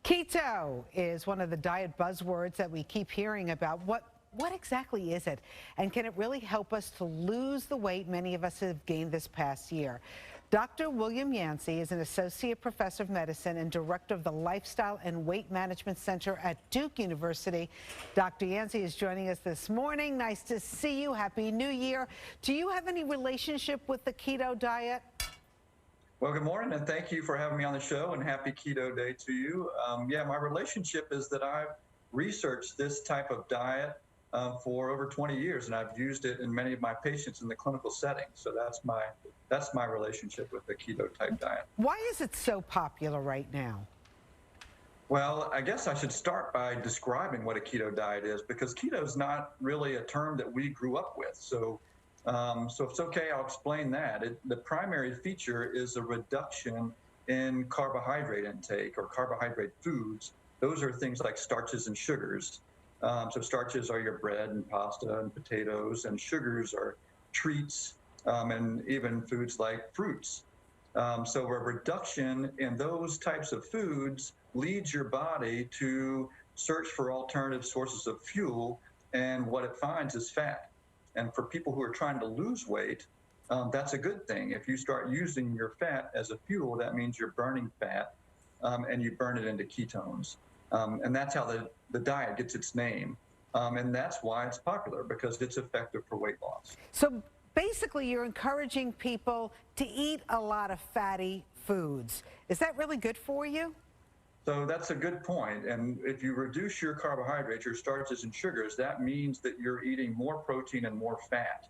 Keto is one of the diet buzzwords that we keep hearing about. What exactly is it? And can it really help us to lose the weight many of us have gained this past year? Dr. William Yancy is an associate professor of medicine and director of the Lifestyle and Weight Management Center at Duke University. Dr. Yancy is joining us this morning. Nice to see you. Happy New Year. Do you have any relationship with the keto diet? Well, good morning, and thank you for having me on the show, and happy Keto Day to you. Yeah, my relationship is that I've researched this type of diet for over 20 years, and I've used it in many of my patients in the clinical setting. So that's my relationship with the keto type diet. Why is it so popular right now? Well, I guess I should start by describing what a keto diet is, because keto is not really a term that we grew up with. So if it's okay, I'll explain that. The primary feature is a reduction in carbohydrate intake or carbohydrate foods. Those are things like starches and sugars. So starches are your bread and pasta and potatoes, and sugars are treats and even foods like fruits. So a reduction in those types of foods leads your body to search for alternative sources of fuel, and what it finds is fat. And for people who are trying to lose weight, that's a good thing. If you start using your fat as a fuel, that means you're burning fat and you burn it into ketones. And that's how the diet gets its name. And that's why it's popular, because it's effective for weight loss. So basically, you're encouraging people to eat a lot of fatty foods. Is that really good for you? So that's a good point. And if you reduce your carbohydrates, your starches and sugars, that means that you're eating more protein and more fat.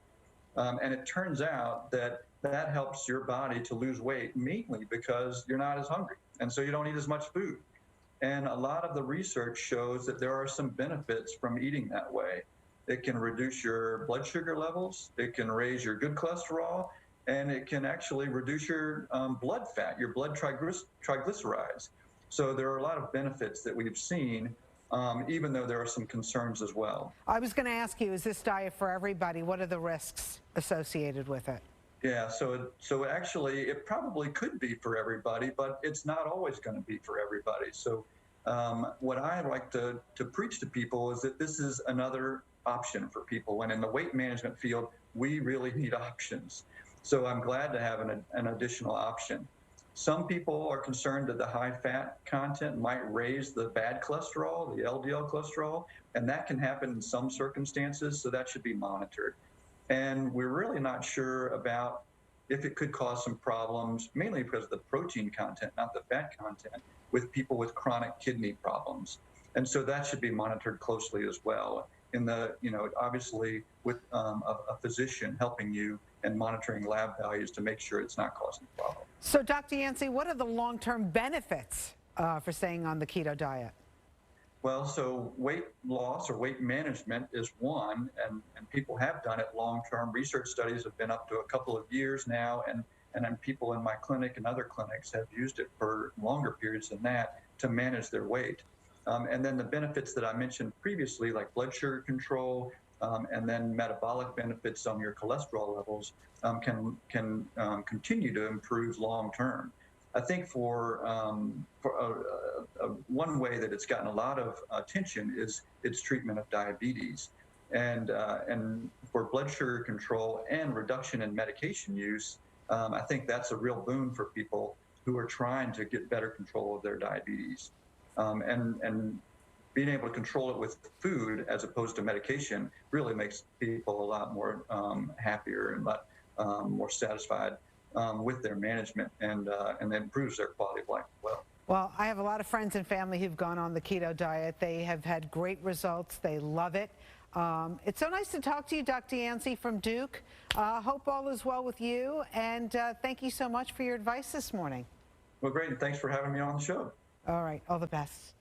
And it turns out that that helps your body to lose weight, mainly because you're not as hungry. And so you don't eat as much food. And a lot of the research shows that there are some benefits from eating that way. It can reduce your blood sugar levels, it can raise your good cholesterol, and it can actually reduce your blood fat, your blood triglycerides. So there are a lot of benefits that we've seen, even though there are some concerns as well. I was going to ask you, is this diet for everybody? What are the risks associated with it? Yeah, so actually it probably could be for everybody, but it's not always going to be for everybody. So what I like to preach to people is that this is another option for people. And in the weight management field, we really need options. So I'm glad to have an additional option. Some people are concerned that the high fat content might raise the bad cholesterol, the LDL cholesterol, and that can happen in some circumstances, so that should be monitored. And we're really not sure about if it could cause some problems, mainly because of the protein content, not the fat content, with people with chronic kidney problems. And so that should be monitored closely as well. Obviously with a physician helping you and monitoring lab values to make sure it's not causing problems. So Dr. Yancy, what are the long-term benefits for staying on the keto diet? Well, so weight loss or weight management is one, and people have done it long-term. Research studies have been up to a couple of years now, and then people in my clinic and other clinics have used it for longer periods than that to manage their weight. And then the benefits that I mentioned previously, like blood sugar control, and then metabolic benefits on your cholesterol levels, can continue to improve long-term. I think for one way that it's gotten a lot of attention is its treatment of diabetes. And for blood sugar control and reduction in medication use, I think that's a real boon for people who are trying to get better control of their diabetes. And being able to control it with food as opposed to medication really makes people a lot more happier and more satisfied with their management, and improves their quality of life as well. Well, I have a lot of friends and family who've gone on the keto diet. They have had great results. They love it. It's so nice to talk to you, Dr. Yancy from Duke. Hope all is well with you, and thank you so much for your advice this morning. Well, great, and thanks for having me on the show. All right, all the best.